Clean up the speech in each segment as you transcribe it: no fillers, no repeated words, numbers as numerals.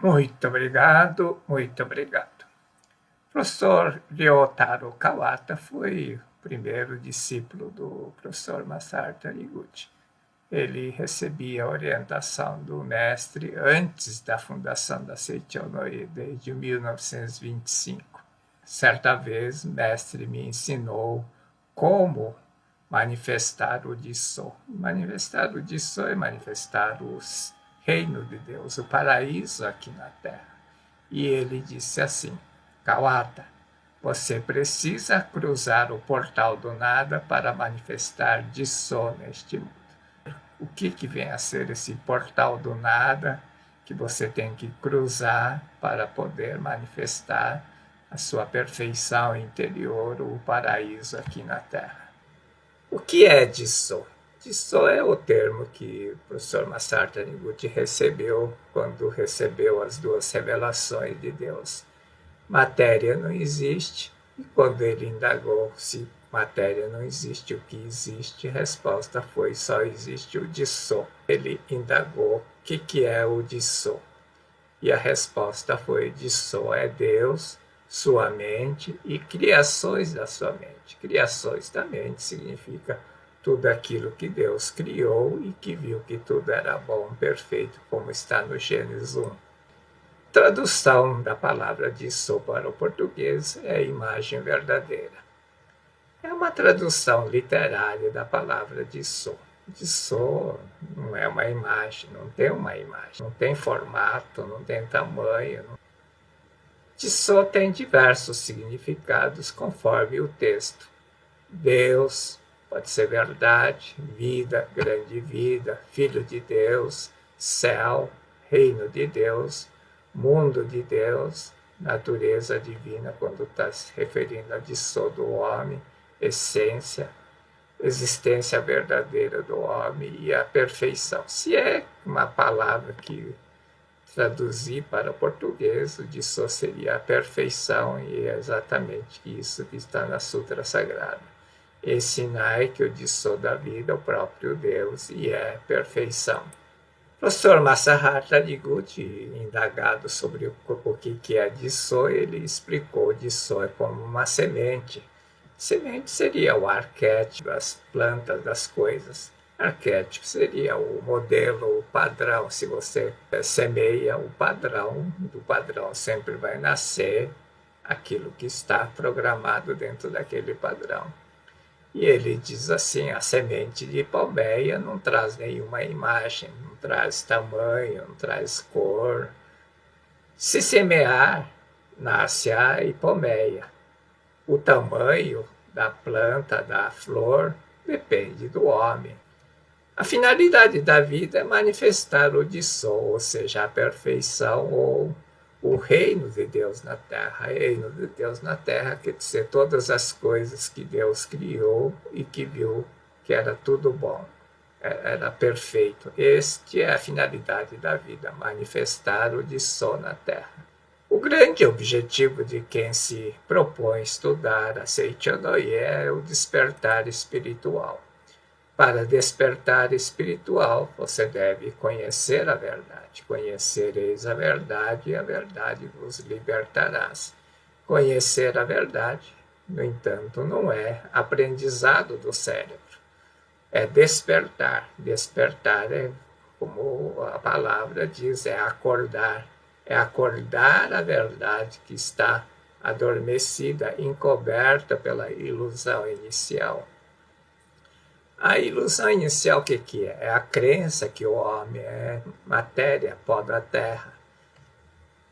Muito obrigado, muito obrigado. O professor Ryotaro Kawata foi o primeiro discípulo do professor Masaru Taniguchi. Ele recebia a orientação do mestre antes da fundação da Seicho no-e, desde 1925. Certa vez, o mestre me ensinou como manifestar o Jisso. Manifestar o Jisso é manifestar o reino de Deus, o paraíso aqui na Terra. E ele disse assim: Kawata, você precisa cruzar o portal do nada para manifestar Jisso neste mundo. O que vem a ser esse portal do nada que você tem que cruzar para poder manifestar a sua perfeição interior, o paraíso aqui na Terra? O que é Jisso? Jisso é o termo que o professor Masaru Taniguchi recebeu quando recebeu as duas revelações de Deus. Matéria não existe, e quando ele indagou se matéria não existe, o que existe, a resposta foi: só existe o Jisso. Ele indagou o que é o Jisso, e a resposta foi: Jisso é Deus, sua mente e criações da sua mente. Criações da mente significa tudo aquilo que Deus criou e que viu que tudo era bom, perfeito, como está no Gênesis 1. Tradução da palavra Jisso para o português é imagem verdadeira. É uma tradução literária da palavra Jisso. Jisso não é uma imagem, não tem uma imagem, não tem formato, não tem tamanho. Jisso tem diversos significados conforme o texto. Deus, pode ser verdade, vida, grande vida, filho de Deus, céu, reino de Deus, mundo de Deus, natureza divina, quando está se referindo a Jisso do homem, essência, existência verdadeira do homem e a perfeição. Se é uma palavra que traduzir para o português, o Jisso seria a perfeição, e é exatamente isso que está na Sutra Sagrada. Ensinai que o Jisso da vida é o próprio Deus e é perfeição. O professor Masaru Taniguchi, indagado sobre o que é Jisso, ele explicou: Jisso é como uma semente. Semente seria o arquétipo das plantas, das coisas. Arquétipo seria o modelo, o padrão. Se você semeia o padrão, do padrão sempre vai nascer aquilo que está programado dentro daquele padrão. E ele diz assim: a semente de palmeia não traz nenhuma imagem, não traz tamanho, não traz cor. Se semear, nasce a palmeia. O tamanho da planta, da flor, depende do homem. A finalidade da vida é manifestar o Jisso, ou seja, a perfeição ou o reino de Deus na Terra. Reino de Deus na Terra quer dizer todas as coisas que Deus criou e que viu que era tudo bom, era perfeito. Este é a finalidade da vida, manifestar o Jisso na Terra. O grande objetivo de quem se propõe estudar a Seicho no-e é o despertar espiritual. Para despertar espiritual, você deve conhecer a verdade. Conhecereis a verdade e a verdade vos libertarás. Conhecer a verdade, no entanto, não é aprendizado do cérebro. É despertar. Despertar é, como a palavra diz, é acordar. É acordar a verdade que está adormecida, encoberta pela ilusão inicial. A ilusão inicial, o que é? É a crença que o homem é matéria, pó da terra.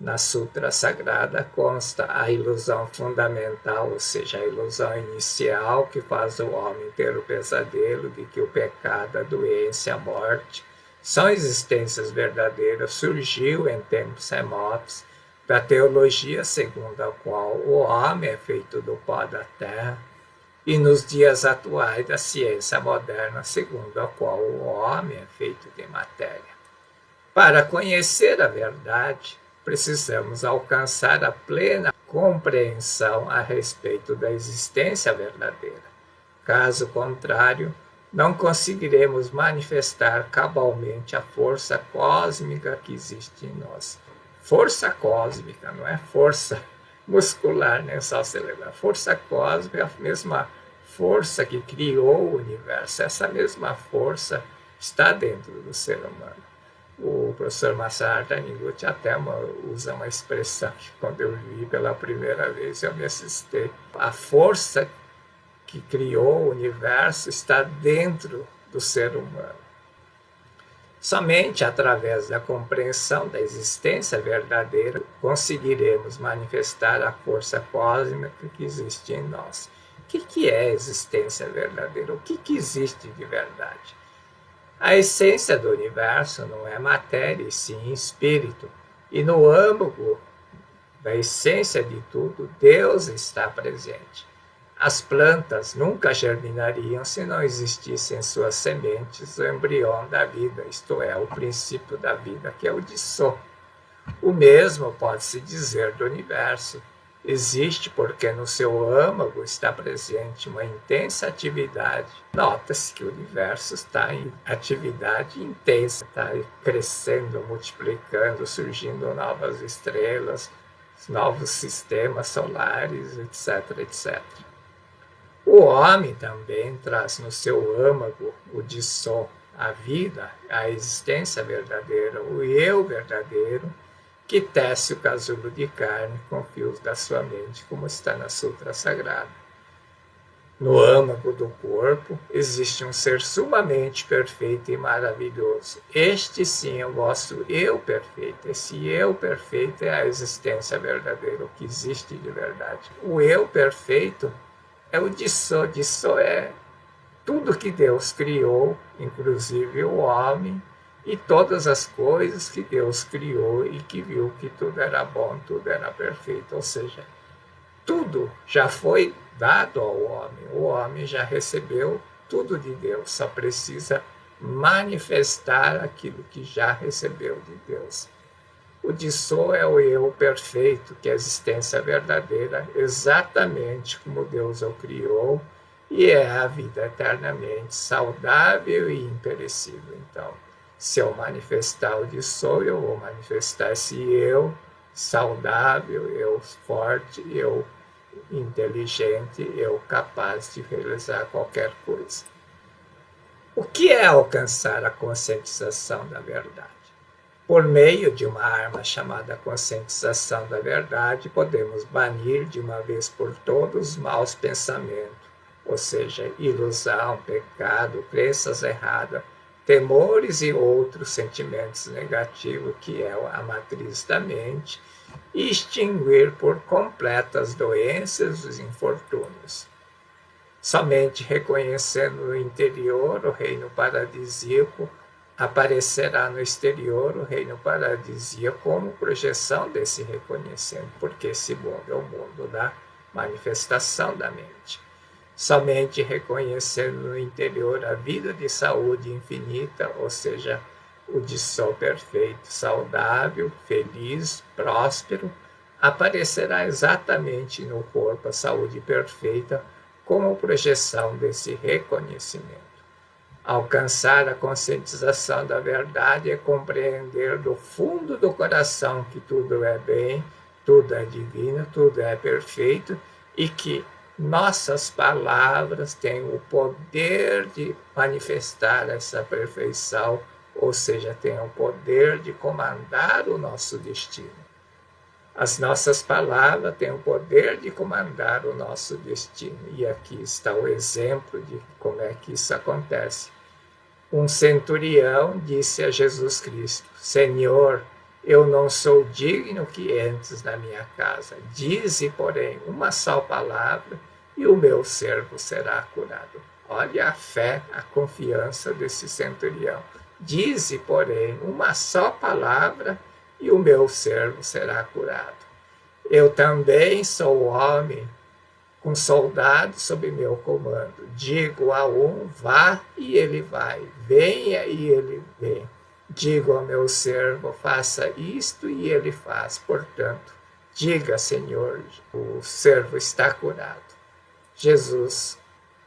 Na Sutra Sagrada consta a ilusão fundamental, ou seja, a ilusão inicial que faz o homem ter o pesadelo de que o pecado, a doença, a morte são existências verdadeiras. Surgiu em tempos remotos da teologia segundo a qual o homem é feito do pó da terra, e nos dias atuais da ciência moderna, segundo a qual o homem é feito de matéria. Para conhecer a verdade, precisamos alcançar a plena compreensão a respeito da existência verdadeira. Caso contrário, não conseguiremos manifestar cabalmente a força cósmica que existe em nós. força cósmica, não é força muscular nem só cerebral. Força cósmica é a mesma força que criou o universo. Essa mesma força está dentro do ser humano. O professor Masaru Taniguchi até usa uma expressão que, quando eu vi pela primeira vez, eu me assustei. A força que criou o universo está dentro do ser humano. Somente através da compreensão da existência verdadeira conseguiremos manifestar a força cósmica que existe em nós. O que é a existência verdadeira? O que existe de verdade? A essência do universo não é matéria, e sim espírito. E no âmago da essência de tudo, Deus está presente. As plantas nunca germinariam se não existissem em suas sementes o embrião da vida, isto é, o princípio da vida, que é o Dissô. O mesmo pode-se dizer do universo. Existe porque no seu âmago está presente uma intensa atividade. Nota-se que o universo está em atividade intensa, está crescendo, multiplicando, surgindo novas estrelas, novos sistemas solares, etc, etc. O homem também traz no seu âmago o Dissô, a vida, a existência verdadeira, o eu verdadeiro, que tece o casulo de carne com fios da sua mente, como está na Sutra Sagrada. No âmago do corpo existe um ser sumamente perfeito e maravilhoso. Este sim é o vosso eu perfeito. Esse eu perfeito é a existência verdadeira, o que existe de verdade. O eu perfeito é o Dissô. Dissô é tudo que Deus criou, inclusive o homem, e todas as coisas que Deus criou e que viu que tudo era bom, tudo era perfeito. Ou seja, tudo já foi dado ao homem. O homem já recebeu tudo de Deus, só precisa manifestar aquilo que já recebeu de Deus. O Dissô é o eu perfeito, que é a existência verdadeira, exatamente como Deus o criou, e é a vida eternamente saudável e imperecível. Então, se eu manifestar o Dissô, eu vou manifestar esse eu saudável, eu forte, eu inteligente, eu capaz de realizar qualquer coisa. O que é alcançar a conscientização da verdade? Por meio de uma arma chamada conscientização da verdade, podemos banir de uma vez por todas os maus pensamentos, ou seja, ilusão, pecado, crenças erradas, temores e outros sentimentos negativos, que é a matriz da mente, e extinguir por completo as doenças e os infortúnios. Somente reconhecendo no interior o reino paradisíaco, aparecerá no exterior o reino paradisíaco como projeção desse reconhecimento, porque esse mundo é o mundo da manifestação da mente. Somente reconhecendo no interior a vida de saúde infinita, ou seja, o Dissô perfeito, saudável, feliz, próspero, aparecerá exatamente no corpo a saúde perfeita como projeção desse reconhecimento. Alcançar a conscientização da verdade é compreender do fundo do coração que tudo é bem, tudo é divino, tudo é perfeito e que nossas palavras têm o poder de manifestar essa perfeição, ou seja, têm o poder de comandar o nosso destino. As nossas palavras têm o poder de comandar o nosso destino. E aqui está o exemplo de como é que isso acontece. Um centurião disse a Jesus Cristo: Senhor, eu não sou digno que entres na minha casa. Dize, porém, uma só palavra e o meu servo será curado. Olha a fé, a confiança desse centurião. Dize, porém, uma só palavra e o meu servo será curado. Eu também sou homem, com soldados sob meu comando. Digo a um, vá, e ele vai. Venha, e ele vem. Digo ao meu servo, faça isto, e ele faz. Portanto, diga, Senhor, o servo está curado. Jesus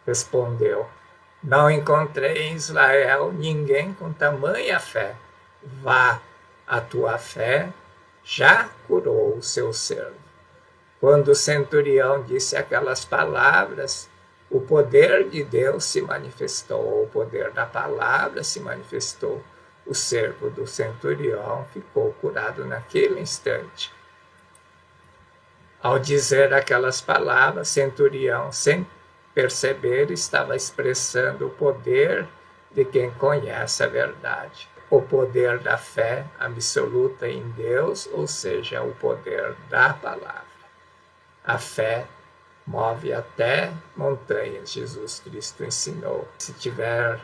respondeu: não encontrei em Israel ninguém com tamanha fé. Vá, a tua fé já curou o seu servo. Quando o centurião disse aquelas palavras, o poder de Deus se manifestou, o poder da palavra se manifestou. O servo do centurião ficou curado naquele instante. Ao dizer aquelas palavras, centurião, sem perceber, estava expressando o poder de quem conhece a verdade. O poder da fé absoluta em Deus, ou seja, o poder da palavra. A fé move até montanhas, Jesus Cristo ensinou. Se tiver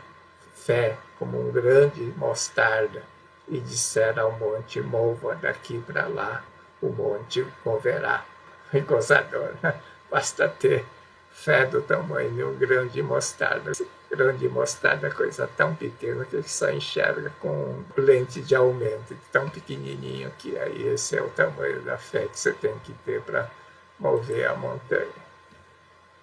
fé como um grande mostarda e disser ao monte, mova daqui para lá, o monte moverá. É gozador, né? Basta ter fé do tamanho de um grão de mostarda. Grão de mostarda é coisa tão pequena que só enxerga com lente de aumento, tão pequenininho que aí esse é o tamanho da fé que você tem que ter para mover a montanha.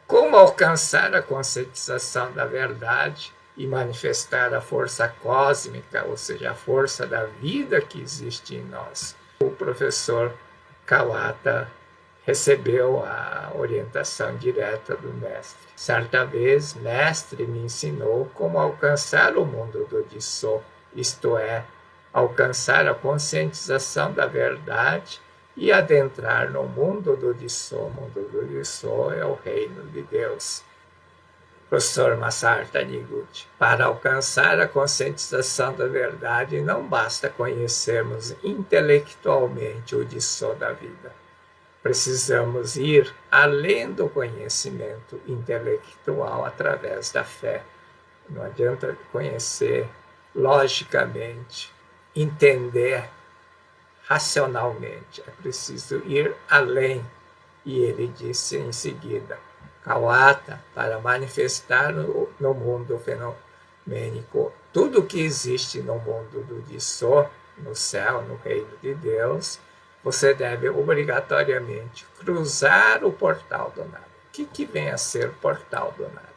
Como alcançar a conscientização da verdade e manifestar a força cósmica, ou seja, a força da vida que existe em nós? O professor Kawata recebeu a orientação direta do mestre. Certa vez, mestre me ensinou como alcançar o mundo do Disso, isto é, alcançar a conscientização da verdade e adentrar no mundo do Disso. O mundo do Disso é o reino de Deus. Professor Masaru Taniguchi, para alcançar a conscientização da verdade, não basta conhecermos intelectualmente o Disso da vida. Precisamos ir além do conhecimento intelectual através da fé. Não adianta conhecer logicamente, entender racionalmente. É preciso ir além. E ele disse em seguida, Kawata, para manifestar no mundo fenomênico tudo que existe no mundo do Disso, no céu, no reino de Deus, você deve obrigatoriamente cruzar o portal do nada. O que vem a ser o portal do nada?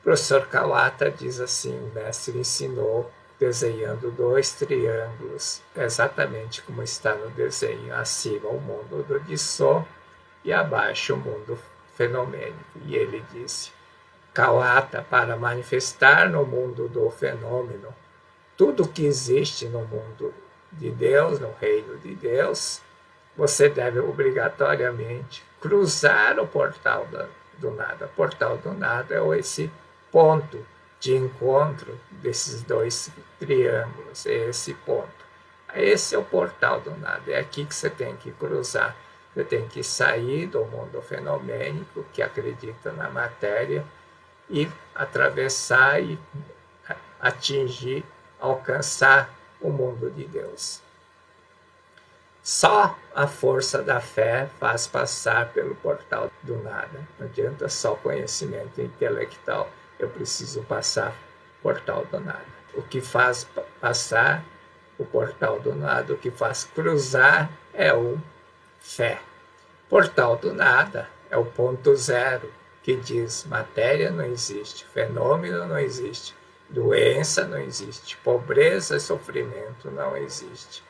O professor Kawata diz assim, o mestre ensinou desenhando 2 triângulos, exatamente como está no desenho, acima o mundo do Disso e abaixo o mundo fenomênico. E ele disse, Kawata, para manifestar no mundo do fenômeno tudo que existe no mundo de Deus, no reino de Deus, você deve obrigatoriamente cruzar o portal do nada. O portal do nada é esse ponto de encontro desses 2 triângulos, é esse ponto. Esse é o portal do nada, é aqui que você tem que cruzar. Você tem que sair do mundo fenomênico, que acredita na matéria, e atravessar e atingir, alcançar o mundo de Deus. Só a força da fé faz passar pelo portal do nada. Não adianta só conhecimento intelectual. Eu preciso passar o portal do nada. O que faz passar o portal do nada, o que faz cruzar é o fé. Portal do nada é o ponto zero, que diz matéria não existe, fenômeno não existe, doença não existe, pobreza e sofrimento não existe.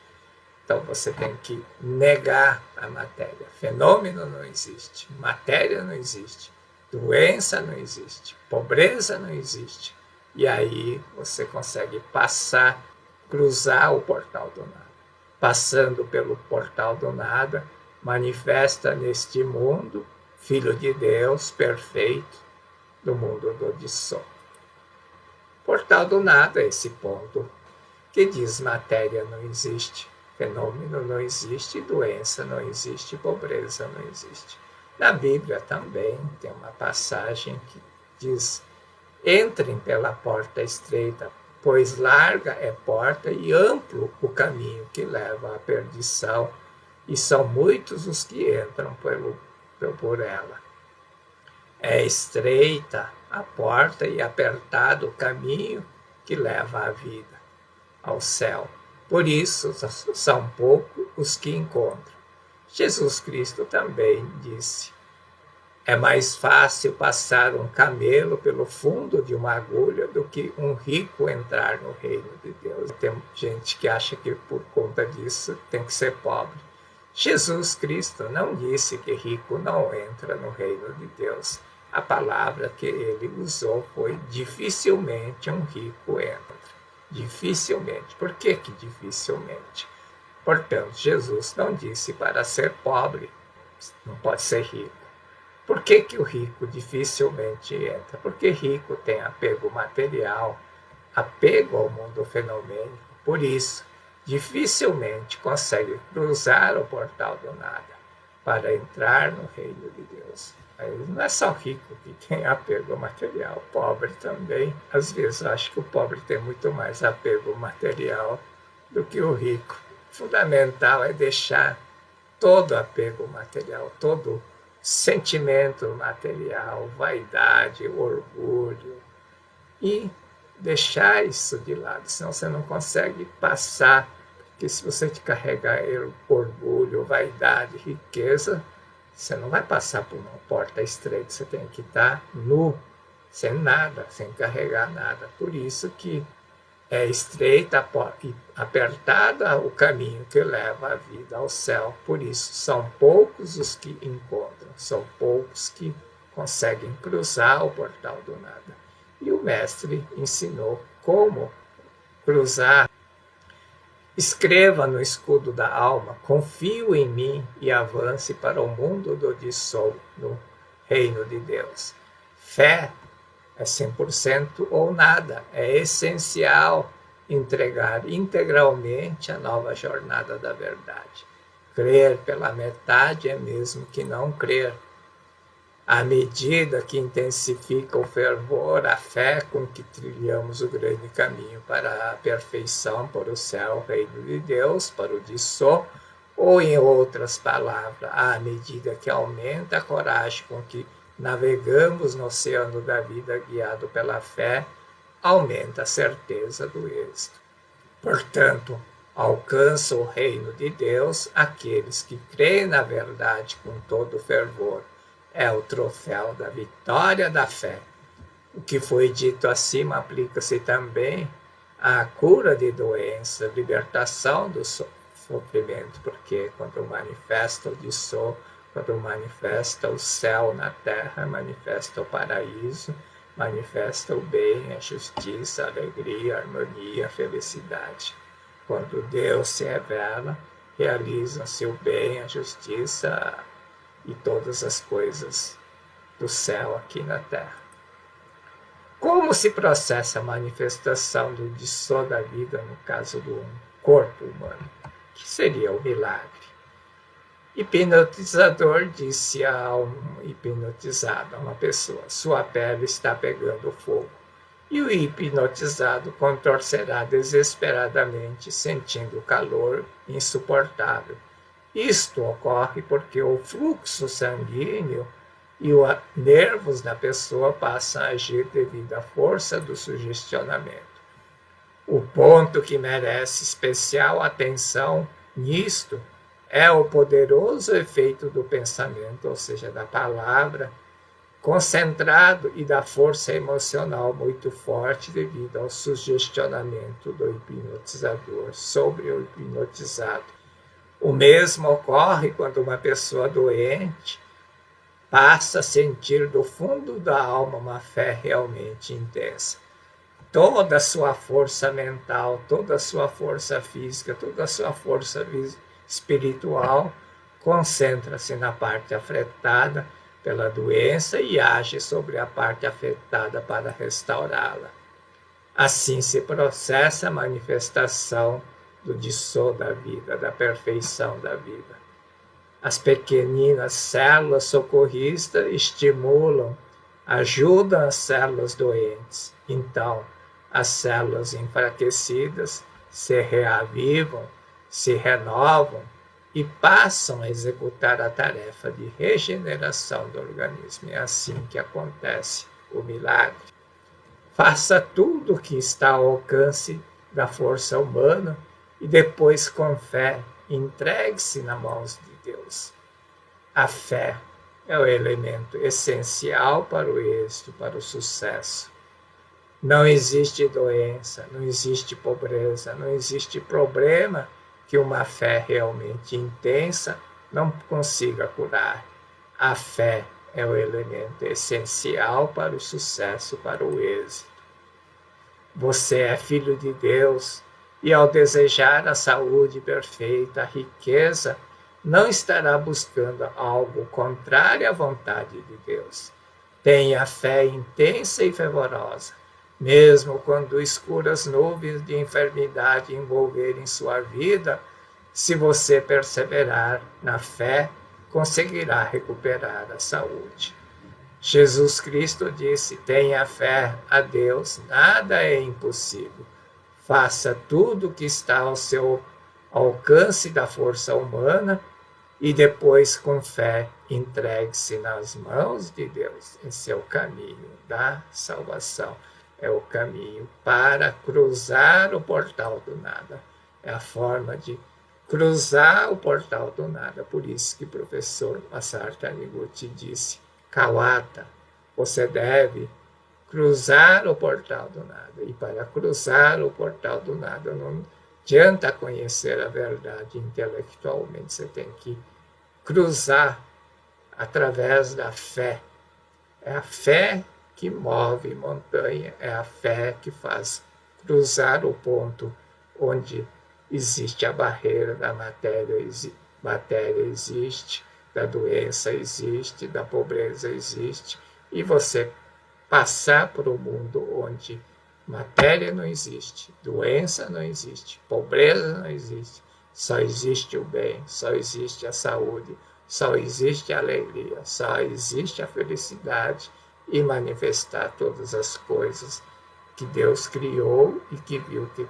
Então você tem que negar a matéria. Fenômeno não existe, matéria não existe, doença não existe, pobreza não existe. E aí você consegue passar, cruzar o portal do nada. Passando pelo portal do nada, manifesta neste mundo, Filho de Deus perfeito, do mundo do Disso. Portal do nada é esse ponto que diz matéria não existe, fenômeno não existe, doença não existe, pobreza não existe. Na Bíblia também tem uma passagem que diz, entrem pela porta estreita, pois larga é porta e amplo o caminho que leva à perdição, e são muitos os que entram por ela. É estreita a porta e apertado o caminho que leva à vida, ao céu. Por isso são poucos os que encontram. Jesus Cristo também disse, É mais fácil passar um camelo pelo fundo de uma agulha do que um rico entrar no reino de Deus. Tem gente que acha que por conta disso tem que ser pobre. Jesus Cristo não disse que rico não entra no reino de Deus. A palavra que ele usou foi dificilmente um rico entra. Dificilmente. Por que dificilmente? Portanto, Jesus não disse para ser pobre, não pode ser rico. Por que o rico dificilmente entra? Porque rico tem apego material, apego ao mundo fenomênico. Por isso, dificilmente consegue cruzar o portal do nada para entrar no reino de Deus. Mas não é só rico que tem apego material, pobre também. Às vezes eu acho que o pobre tem muito mais apego material do que o rico. O fundamental é deixar todo apego material, todo sentimento material, vaidade, orgulho, e deixar isso de lado, senão você não consegue passar, porque se você te carregar orgulho, vaidade, riqueza, você não vai passar por uma porta estreita, você tem que estar nu, sem nada, sem carregar nada. Por isso que é estreita e apertada o caminho que leva a vida ao céu. Por isso, são poucos os que encontram, são poucos que conseguem cruzar o portal do nada. E o mestre ensinou como cruzar. Escreva no escudo da alma, confio em mim e avance para o mundo do dissol, no reino de Deus. Fé é 100% ou nada, é essencial entregar integralmente a nova jornada da verdade. Crer pela metade é mesmo que não crer. À medida que intensifica o fervor, a fé com que trilhamos o grande caminho para a perfeição, para o céu, o reino de Deus, para o dissol, ou em outras palavras, à medida que aumenta a coragem com que navegamos no oceano da vida guiado pela fé, aumenta a certeza do êxito. Portanto, alcança o reino de Deus aqueles que creem na verdade com todo fervor. É o troféu da vitória da fé. O que foi dito acima aplica-se também à cura de doença, libertação do sofrimento, porque quando manifesta o dissol, quando manifesta o céu na terra, manifesta o paraíso, manifesta o bem, a justiça, a alegria, a harmonia, a felicidade. Quando Deus se revela, realiza-se o bem, a justiça e todas as coisas do céu aqui na terra. Como se processa a manifestação do dissol da vida no caso do corpo humano? Que seria o milagre? Hipnotizador disse a um hipnotizado, a uma pessoa: sua pele está pegando fogo. E o hipnotizado contorcerá desesperadamente, sentindo o calor insuportável. Isto ocorre porque o fluxo sanguíneo e os nervos da pessoa passam a agir devido à força do sugestionamento. O ponto que merece especial atenção nisto é o poderoso efeito do pensamento, ou seja, da palavra, concentrado, e da força emocional muito forte devido ao sugestionamento do hipnotizador sobre o hipnotizado. O mesmo ocorre quando uma pessoa doente passa a sentir do fundo da alma uma fé realmente intensa. Toda a sua força mental, toda a sua força física, toda a sua força espiritual concentra-se na parte afetada pela doença e age sobre a parte afetada para restaurá-la. Assim se processa a manifestação do dissol da vida, da perfeição da vida. As pequeninas células socorristas estimulam, ajudam as células doentes. Então, as células enfraquecidas se reavivam, se renovam e passam a executar a tarefa de regeneração do organismo. É assim que acontece o milagre. Faça tudo o que está ao alcance da força humana e depois, com fé, entregue-se nas mãos de Deus. A fé é o elemento essencial para o êxito, para o sucesso. Não existe doença, não existe pobreza, não existe problema que uma fé realmente intensa não consiga curar. A fé é o elemento essencial para o sucesso, para o êxito. Você é filho de Deus e, ao desejar a saúde perfeita, a riqueza, não estará buscando algo contrário à vontade de Deus. Tenha fé intensa e fervorosa, mesmo quando escuras nuvens de enfermidade envolverem sua vida. Se você perseverar na fé, conseguirá recuperar a saúde. Jesus Cristo disse: tenha fé a Deus, nada é impossível. Faça tudo o que está ao seu alcance da força humana e depois, com fé, entregue-se nas mãos de Deus. Esse é o caminho da salvação, é o caminho para cruzar o portal do nada. É a forma de cruzar o portal do nada. Por isso que o professor Masaru Taniguchi disse: Kawata, você deve cruzar o portal do nada. E para cruzar o portal do nada não adianta conhecer a verdade intelectualmente, você tem que cruzar através da fé. É a fé que move montanha, é a fé que faz cruzar o ponto onde existe a barreira da matéria, matéria existe, da doença existe, da pobreza existe, e você passar por um mundo onde matéria não existe, doença não existe, pobreza não existe, só existe o bem, só existe a saúde, só existe a alegria, só existe a felicidade, e manifestar todas as coisas que Deus criou e que viu que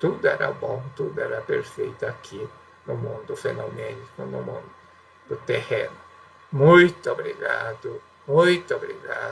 tudo era bom, tudo era perfeito aqui no mundo fenomênico, no mundo do terreno. Muito obrigado, muito obrigado.